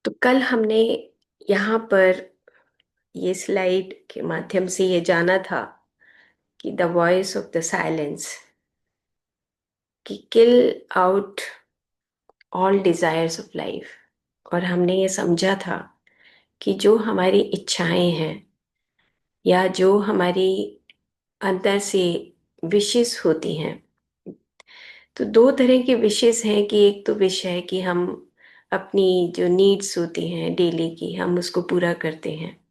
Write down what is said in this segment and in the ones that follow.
तो कल हमने यहाँ पर ये स्लाइड के माध्यम से ये जाना था कि the voice of the silence, कि kill out all desires of life. और हमने ये समझा था कि जो हमारी इच्छाएं हैं या जो हमारी अंदर से विशेष होती हैं, तो दो तरह की विशेष हैं। कि एक तो विश है कि हम अपनी जो नीड्स होती हैं डेली की, हम उसको पूरा करते हैं।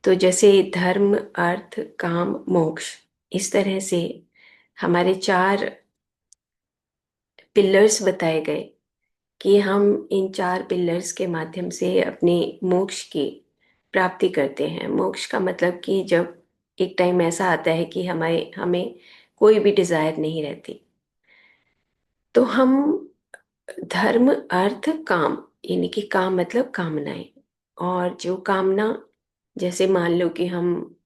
तो जैसे धर्म, अर्थ, काम, मोक्ष, इस तरह से हमारे चार पिलर्स बताए गए कि हम इन चार पिलर्स के माध्यम से अपने मोक्ष की प्राप्ति करते हैं। मोक्ष का मतलब कि जब एक टाइम ऐसा आता है कि हमारे हमें कोई भी डिजायर नहीं रहती, तो हम धर्म, अर्थ, काम, यानी कि काम मतलब कामनाएं। और जो कामना, जैसे मान लो कि हम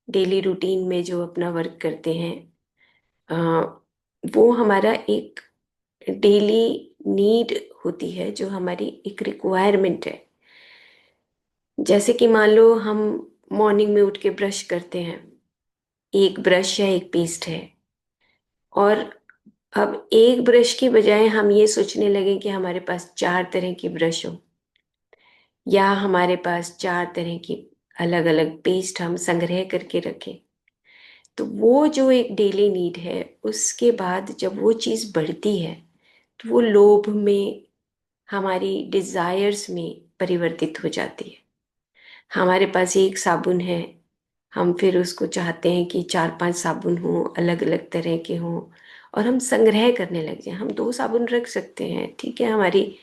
डेली रूटीन में जो अपना वर्क करते हैं, अ, वो हमारा एक डेली नीड होती है, जो हमारी एक रिक्वायरमेंट है। जैसे कि मान लो हम मॉर्निंग में उठ के ब्रश करते हैं, एक ब्रश या एक पेस्ट है। और अब एक ब्रश की बजाय हम ये सोचने लगे कि हमारे पास चार तरह की ब्रश हो, या हमारे पास चार तरह की अलग अलग पेस्ट हम संग्रह करके रखें। तो वो जो एक डेली नीड है, उसके बाद जब वो चीज़ बढ़ती है, तो वो लोभ में, हमारी डिजायर्स में परिवर्तित हो जाती है। हमारे पास एक साबुन है, हम फिर उसको चाहते हैं कि चार पांच साबुन हों, अलग अलग तरह के हों, और हम संग्रह करने लग जाए। हम दो साबुन रख सकते हैं, ठीक है, हमारी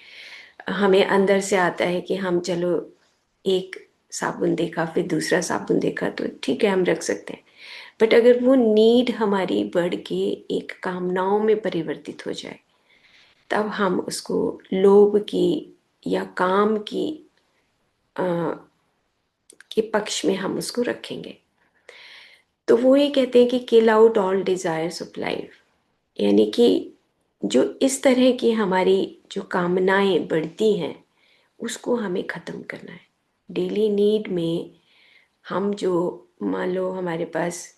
हमें अंदर से आता है कि हम चलो एक साबुन देखा, फिर दूसरा साबुन देखा, तो ठीक है, हम रख सकते हैं। बट अगर वो नीड हमारी बढ़ के एक कामनाओं में परिवर्तित हो जाए, तब हम उसको लोभ की या काम की अ, के पक्ष में हम उसको रखेंगे। तो वो ये कहते हैं कि kill out all desires of life, यानी कि जो इस तरह की हमारी जो कामनाएं बढ़ती हैं, उसको हमें ख़त्म करना है। डेली नीड में हम जो, मान लो हमारे पास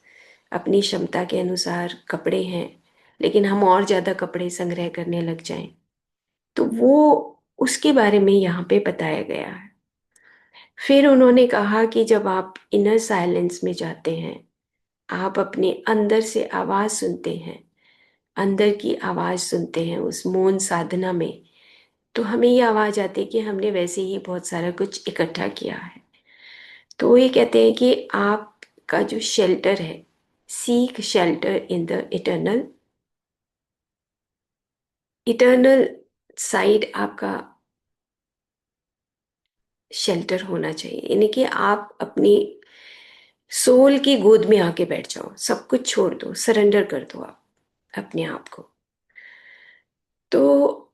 अपनी क्षमता के अनुसार कपड़े हैं, लेकिन हम और ज़्यादा कपड़े संग्रह करने लग जाएं, तो वो उसके बारे में यहाँ पे बताया गया है। फिर उन्होंने कहा कि जब आप इनर साइलेंस में जाते हैं, आप अपने अंदर से आवाज सुनते हैं, अंदर की आवाज सुनते हैं उस मौन साधना में, तो हमें ये आवाज आती है कि हमने वैसे ही बहुत सारा कुछ इकट्ठा किया है। तो वो ये कहते हैं कि आपका जो शेल्टर है, seek shelter in the eternal, eternal side आपका शेल्टर होना चाहिए। यानी कि आप अपनी सोल की गोद में आके बैठ जाओ, सब कुछ छोड़ दो, सरेंडर कर दो आप अपने आप को। तो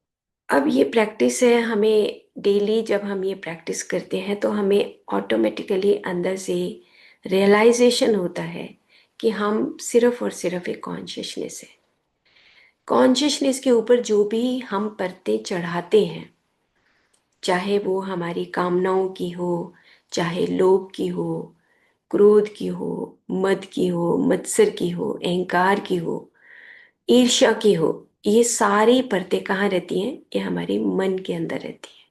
अब ये प्रैक्टिस है, हमें डेली जब हम ये प्रैक्टिस करते हैं, तो हमें ऑटोमेटिकली अंदर से रियलाइजेशन होता है कि हम सिर्फ और सिर्फ एक कॉन्शियसनेस है। कॉन्शियसनेस के ऊपर जो भी हम परतें चढ़ाते हैं, चाहे वो हमारी कामनाओं की हो, चाहे लोभ की हो, क्रोध की हो, मद की हो, मत्सर की हो, अहंकार की हो, ईर्ष्या की हो, ये सारी परतें कहाँ रहती हैं? ये हमारे मन के अंदर रहती हैं।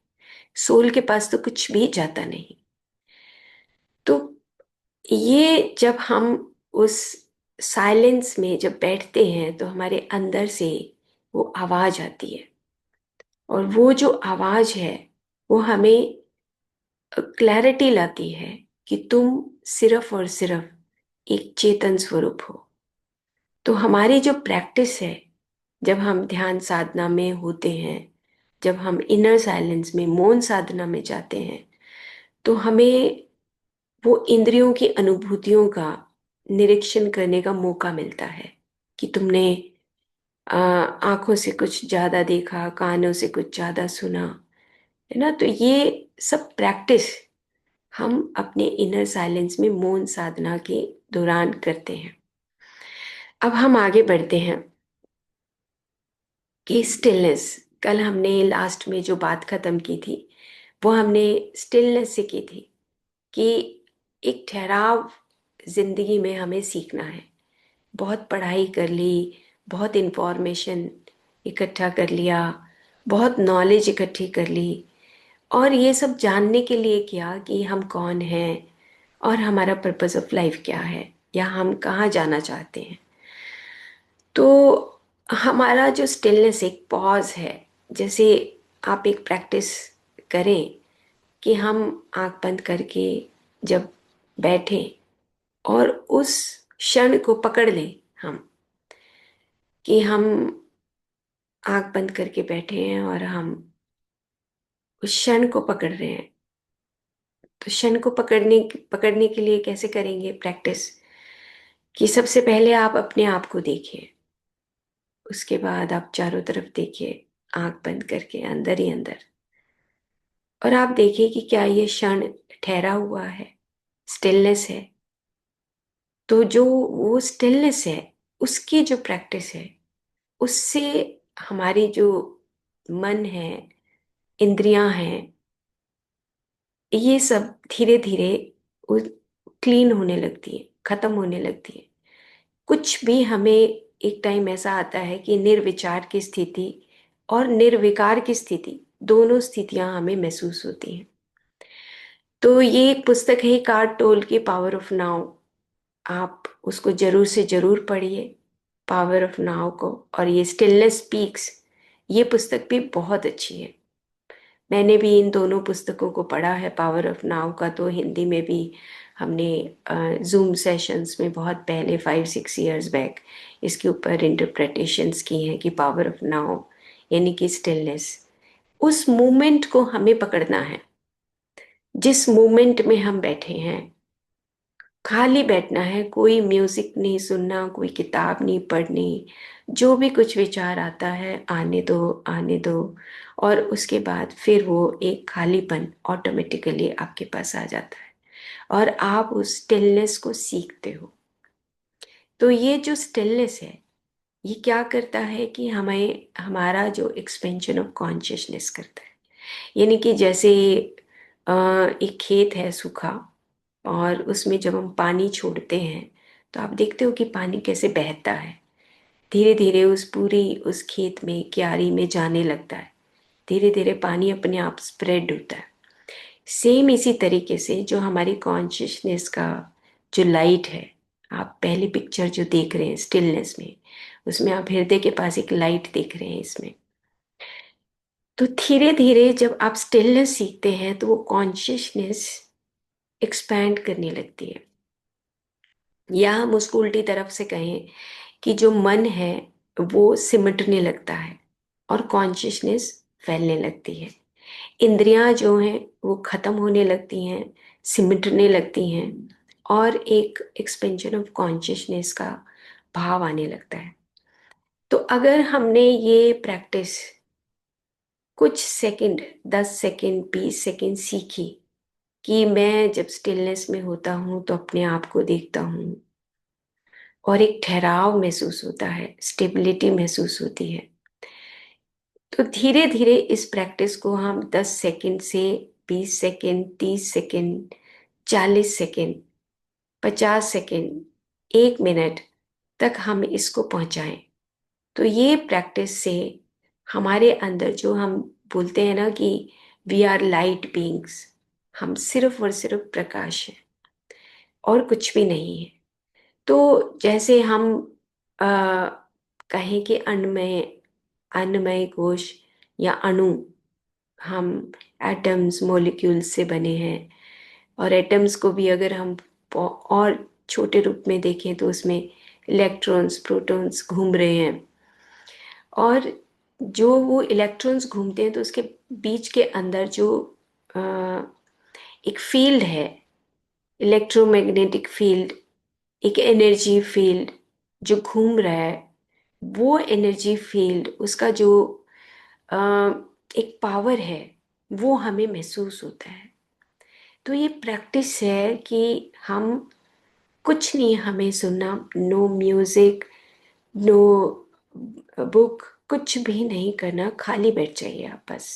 सोल के पास तो कुछ भी जाता नहीं। तो ये जब हम उस साइलेंस में जब बैठते हैं, तो हमारे अंदर से वो आवाज आती है। और वो जो आवाज है, वो हमें क्लैरिटी लाती है कि तुम सिर्फ और सिर्फ एक चेतन स्वरूप हो। तो हमारी जो प्रैक्टिस है, जब हम ध्यान साधना में होते हैं, जब हम इनर साइलेंस में, मौन साधना में जाते हैं, तो हमें वो इंद्रियों की अनुभूतियों का निरीक्षण करने का मौका मिलता है। कि तुमने आंखों से कुछ ज्यादा देखा, कानों से कुछ ज्यादा सुना, है ना। तो ये सब प्रैक्टिस हम अपने इनर साइलेंस में, मौन साधना के दौरान करते हैं। अब हम आगे बढ़ते हैं कि स्टिलनेस, कल हमने लास्ट में जो बात खत्म की थी, वो हमने स्टिलनेस से की थी कि एक ठहराव जिंदगी में हमें सीखना है। बहुत पढ़ाई कर ली, बहुत इंफॉर्मेशन इकट्ठा कर लिया, बहुत नॉलेज इकट्ठी कर ली, और ये सब जानने के लिए किया कि हम कौन हैं और हमारा पर्पस ऑफ लाइफ क्या है, या हम कहाँ जाना चाहते हैं। तो हमारा जो स्टिलनेस, एक पॉज है, जैसे आप एक प्रैक्टिस करें कि हम आंख बंद करके जब बैठें और उस क्षण को पकड़ लें, हम कि हम आंख बंद करके बैठे हैं और हम उस क्षण को पकड़ रहे हैं। तो क्षण को पकड़ने के लिए कैसे करेंगे प्रैक्टिस, कि सबसे पहले आप अपने आप को देखिए, उसके बाद आप चारों तरफ देखिए आंख बंद करके, अंदर ही अंदर, और आप देखिए कि क्या ये क्षण ठहरा हुआ है, स्टिलनेस है। तो जो वो स्टिलनेस है, उसकी जो प्रैक्टिस है, उससे हमारी जो मन है, इंद्रियां हैं, ये सब धीरे धीरे क्लीन होने लगती है, खत्म होने लगती है। कुछ भी हमें, एक टाइम ऐसा आता है कि निर्विचार की स्थिति और निर्विकार की स्थिति, दोनों स्थितियां हमें महसूस होती हैं। तो ये एक पुस्तक है, कार्ड टोल की पावर ऑफ नाउ। आप उसको जरूर से जरूर पढ़िए, पावर ऑफ नाउ को। और ये स्टिलनेस स्पीक्स, ये पुस्तक भी बहुत अच्छी है। मैंने भी इन दोनों पुस्तकों को पढ़ा है। पावर ऑफ नाउ का तो हिंदी में भी हमने जूम सेशंस में बहुत पहले 5-6 इयर्स बैक इसके ऊपर इंटरप्रिटेशंस की हैं कि पावर ऑफ नाउ यानी कि स्टिलनेस, उस मोमेंट को हमें पकड़ना है। जिस मोमेंट में हम बैठे हैं, खाली बैठना है, कोई म्यूजिक नहीं सुनना, कोई किताब नहीं पढ़नी, जो भी कुछ विचार आता है आने दो, आने दो। और उसके बाद फिर वो एक खालीपन ऑटोमेटिकली आपके पास आ जाता है और आप उस स्टिलनेस को सीखते हो। तो ये जो स्टिलनेस है, ये क्या करता है कि हमें हमारा जो एक्सपेंशन ऑफ कॉन्शियसनेस करता है। यानी कि जैसे अ, एक खेत है सूखा, और उसमें जब हम पानी छोड़ते हैं तो आप देखते हो कि पानी कैसे बहता है, धीरे धीरे उस पूरी उस खेत में, क्यारी में जाने लगता है। धीरे धीरे पानी अपने आप स्प्रेड होता है। सेम इसी तरीके से जो हमारी कॉन्शियसनेस का जो लाइट है, आप पहली पिक्चर जो देख रहे हैं स्टिलनेस में, उसमें आप हृदय के पास एक लाइट देख रहे हैं इसमें। तो धीरे धीरे जब आप स्टिलनेस सीखते हैं तो वो कॉन्शियसनेस एक्सपैंड करने लगती है। या हम उसको उल्टी तरफ से कहें कि जो मन है वो सिमटने लगता है और कॉन्शियसनेस फैलने लगती है। इंद्रियां जो हैं वो खत्म होने लगती हैं, सिमटने लगती हैं, और एक एक्सपेंशन ऑफ कॉन्शियसनेस का भाव आने लगता है। तो अगर हमने ये प्रैक्टिस कुछ सेकंड, 10 सेकंड, 20 सेकंड सीखी, कि मैं जब स्टिलनेस में होता हूँ तो अपने आप को देखता हूँ और एक ठहराव महसूस होता है, स्टेबिलिटी महसूस होती है। तो धीरे धीरे इस प्रैक्टिस को हम 10 सेकंड से 20 second, 30 second, 40 second, 50 second, 1 minute तक हम इसको पहुंचाएं। तो ये प्रैक्टिस से हमारे अंदर जो हम बोलते हैं ना कि वी आर लाइट बीइंग्स, हम सिर्फ और सिर्फ प्रकाश हैं और कुछ भी नहीं है। तो जैसे हम अ, कहें कि अन्नमय अन्नमय कोश या अणु, हम एटम्स, मॉलिक्यूल्स से बने हैं। और एटम्स को भी अगर हम और छोटे रूप में देखें तो उसमें इलेक्ट्रॉन्स, प्रोटॉन्स घूम रहे हैं। और जो वो इलेक्ट्रॉन्स घूमते हैं तो उसके बीच के अंदर जो अ, एक फील्ड है, इलेक्ट्रोमैग्नेटिक फील्ड, एक एनर्जी फील्ड जो घूम रहा है, वो एनर्जी फील्ड, उसका जो अ, एक पावर है, वो हमें महसूस होता है। तो ये प्रैक्टिस है कि हम कुछ नहीं हमें सुनना, नो म्यूजिक, नो बुक, कुछ भी नहीं करना, खाली बैठ जाइए आप बस।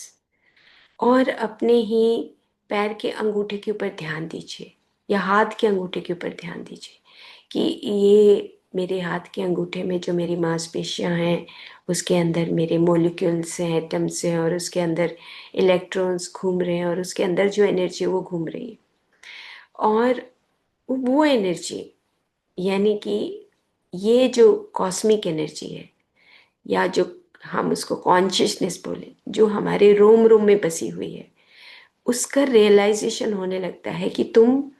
और अपने ही पैर के अंगूठे के ऊपर ध्यान दीजिए या हाथ के अंगूठे के ऊपर ध्यान दीजिए कि ये मेरे हाथ के अंगूठे में जो मेरी मांसपेशियां हैं, उसके अंदर मेरे मोलिक्यूल्स हैं, एटम्स हैं, और उसके अंदर इलेक्ट्रॉन्स घूम रहे हैं, और उसके अंदर जो एनर्जी है वो घूम रही है। और वो एनर्जी, यानी कि ये जो कॉस्मिक एनर्जी है, या जो हम उसको कॉन्शियसनेस बोले, जो हमारे रोम रोम में बसी हुई है, उसका रियलाइजेशन होने लगता है कि तुम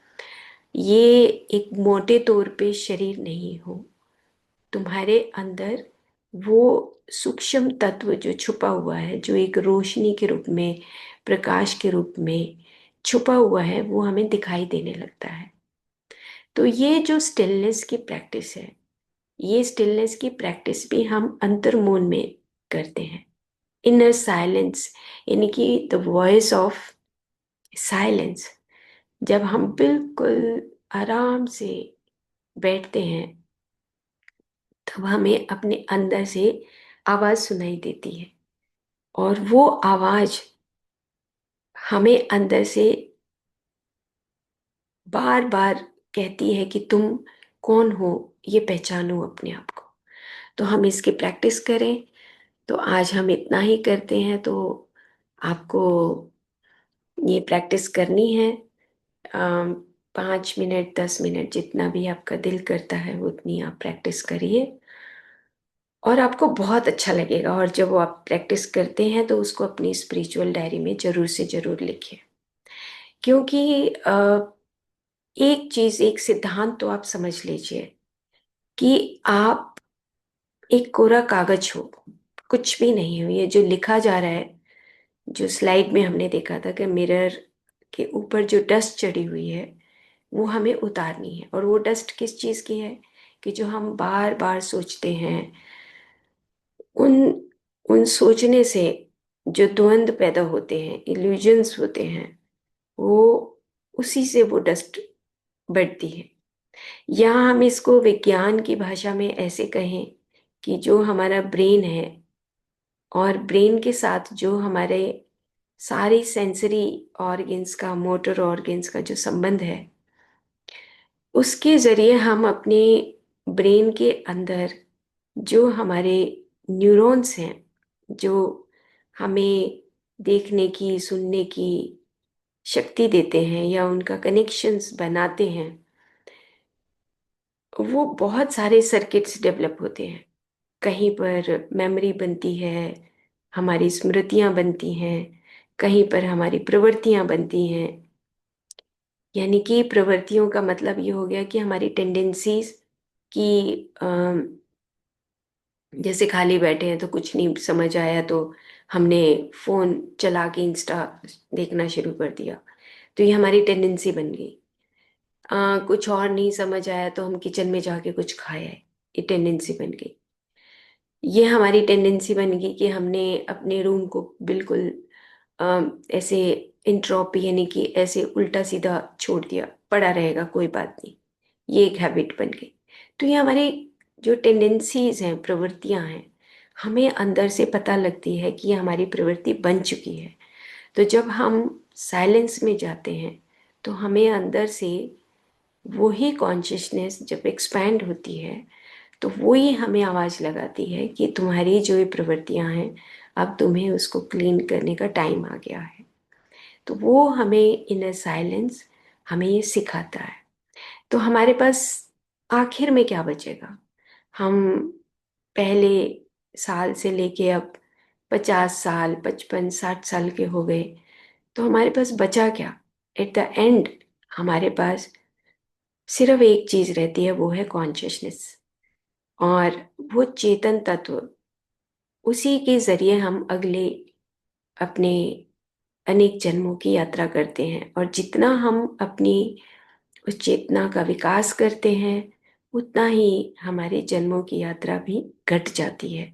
ये एक मोटे तौर पे शरीर नहीं हो। तुम्हारे अंदर वो सूक्ष्म तत्व जो छुपा हुआ है, जो एक रोशनी के रूप में, प्रकाश के रूप में छुपा हुआ है, वो हमें दिखाई देने लगता है। तो ये जो स्टिलनेस की प्रैक्टिस है, ये स्टिलनेस की प्रैक्टिस भी हम अंतर्मौन में करते हैं। इनर साइलेंस, यानी कि द वॉइस ऑफ साइलेंस। जब हम बिल्कुल आराम से बैठते हैं, तब हमें अपने अंदर से आवाज सुनाई देती है, और वो आवाज हमें अंदर से बार बार कहती है कि तुम कौन हो, ये पहचानो अपने आप को। तो हम इसकी प्रैक्टिस करें। तो आज हम इतना ही करते हैं। तो आपको ये प्रैक्टिस करनी है। 5 मिनट, 10 मिनट, जितना भी आपका दिल करता है उतनी आप प्रैक्टिस करिए, और आपको बहुत अच्छा लगेगा। और जब वो आप प्रैक्टिस करते हैं तो उसको अपनी स्पिरिचुअल डायरी में जरूर से जरूर लिखिए। क्योंकि एक चीज, एक सिद्धांत तो आप समझ लीजिए कि आप एक कोरा कागज हो, कुछ भी नहीं हो। ये जो लिखा जा रहा है, जो स्लाइड में हमने देखा था कि मिरर के ऊपर जो डस्ट चढ़ी हुई है, वो हमें उतारनी है। और वो डस्ट किस चीज की है? कि जो हम बार बार सोचते हैं, उन उन सोचने से जो द्वंद्व पैदा होते हैं, इल्यूजन्स होते हैं, वो उसी से वो डस्ट बढ़ती है। या हम इसको विज्ञान की भाषा में ऐसे कहें कि जो हमारा ब्रेन है, और ब्रेन के साथ जो हमारे सारी सेंसरी ऑर्गन्स का, मोटर ऑर्गन्स का जो संबंध है, उसके जरिए हम अपने ब्रेन के अंदर जो हमारे न्यूरॉन्स हैं, जो हमें देखने की, सुनने की शक्ति देते हैं, या उनका कनेक्शंस बनाते हैं, वो बहुत सारे सर्किट्स डेवलप होते हैं। कहीं पर मेमोरी बनती है, हमारी स्मृतियां बनती हैं, कहीं पर हमारी प्रवृत्तियां बनती हैं। यानी कि प्रवृत्तियों का मतलब ये हो गया कि हमारी टेंडेंसीज की, जैसे खाली बैठे हैं तो कुछ नहीं समझ आया, तो हमने फोन चला के इंस्टा देखना शुरू कर दिया, तो ये हमारी टेंडेंसी बन गई। कुछ और नहीं समझ आया तो हम किचन में जाके कुछ खाया है, ये टेंडेंसी बन गई। ये हमारी टेंडेंसी बन गई कि हमने अपने रूम को बिल्कुल ऐसे इंट्रोपी, यानी कि ऐसे उल्टा सीधा छोड़ दिया, पड़ा रहेगा कोई बात नहीं, ये एक हैबिट बन गई। तो ये हमारी जो टेंडेंसीज हैं, प्रवृत्तियां हैं, हमें अंदर से पता लगती है कि ये हमारी प्रवृत्ति बन चुकी है। तो जब हम साइलेंस में जाते हैं, तो हमें अंदर से वही कॉन्शियसनेस जब एक्सपैंड होती है, तो वो ही हमें आवाज लगाती है कि तुम्हारी जो ये प्रवृत्तियां हैं, अब तुम्हें उसको क्लीन करने का टाइम आ गया है। तो वो हमें इनर साइलेंस हमें ये सिखाता है। तो हमारे पास आखिर में क्या बचेगा? हम पहले साल से लेके अब 50 साल, 55, 60 साल के हो गए, तो हमारे पास बचा क्या? एट द एंड हमारे पास सिर्फ एक चीज रहती है, वो है कॉन्शियसनेस। और वो चेतन तत्व, उसी के जरिए हम अगले अपने अनेक जन्मों की यात्रा करते हैं। और जितना हम अपनी उस चेतना का विकास करते हैं, उतना ही हमारे जन्मों की यात्रा भी घट जाती है।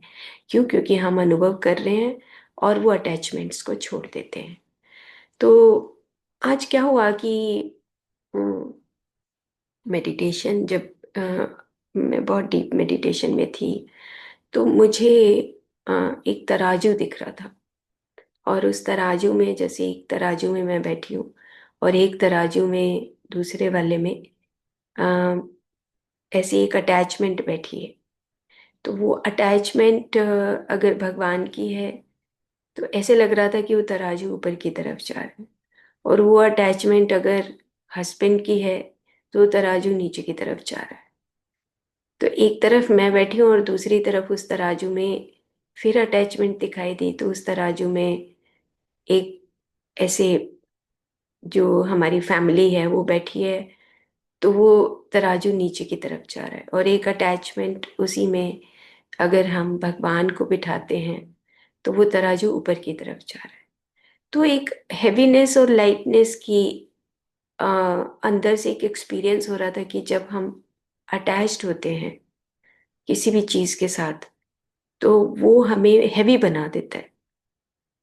क्यों? क्योंकि हम अनुभव कर रहे हैं और वो अटैचमेंट्स को छोड़ देते हैं। तो आज क्या हुआ कि मेडिटेशन जब मैं बहुत डीप मेडिटेशन में थी, तो मुझे अ, एक तराजू दिख रहा था। और उस तराजू में, जैसे एक तराजू में मैं बैठी हूँ और एक तराजू में, दूसरे वाले में अ, ऐसी एक अटैचमेंट बैठी है। तो वो अटैचमेंट अगर भगवान की है तो ऐसे लग रहा था कि वो तराजू ऊपर की तरफ जा रहा है, और वो अटैचमेंट अगर हस्बैंड की है तो वो तराजू नीचे की तरफ जा रहा है। तो एक तरफ मैं बैठी हूँ और दूसरी तरफ उस तराजू में फिर अटैचमेंट दिखाई दी, तो उस तराजू में एक ऐसे, जो हमारी फैमिली है वो बैठी है, तो वो तराजू नीचे की तरफ जा रहा है। और एक अटैचमेंट उसी में, अगर हम भगवान को बिठाते हैं तो वो तराजू ऊपर की तरफ जा रहा है। तो एक हैवीनेस और लाइटनेस की अ, अंदर से एक एक्सपीरियंस हो रहा था कि जब हम अटैच्ड होते हैं किसी भी चीज के साथ, तो वो हमें हैवी बना देता है।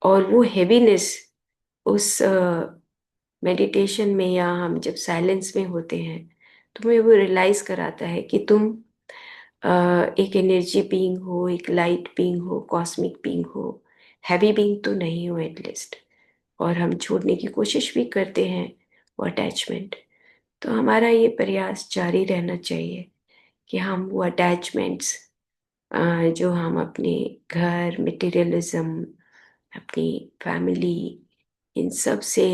और वो हैवीनेस उस मेडिटेशन में, या हम जब साइलेंस में होते हैं, तो हमें वो रियलाइज कराता है कि तुम अ, एक एनर्जी बीइंग हो, एक लाइट बीइंग हो, कॉस्मिक बीइंग हो, हैवी बीइंग तो नहीं हो एटलीस्ट। और हम छोड़ने की कोशिश भी करते हैं वो अटैचमेंट। तो हमारा ये प्रयास जारी रहना चाहिए कि हम वो अटैचमेंट्स, जो हम अपने घर, मटेरियलिज्म, अपनी फैमिली, इन सब से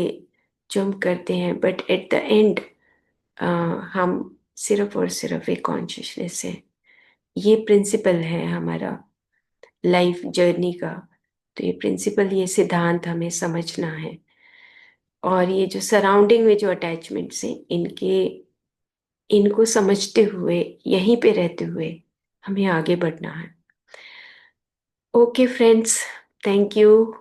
जो हम करते हैं, बट एट द एंड हम सिर्फ और सिर्फ एक कॉन्शियसनेस है। ये प्रिंसिपल है हमारा लाइफ जर्नी का। तो ये प्रिंसिपल, ये सिद्धांत हमें समझना है। और ये जो सराउंडिंग में जो अटैचमेंट्स हैं, इनको समझते हुए, यहीं पे रहते हुए हमें आगे बढ़ना है। Okay friends, thank you.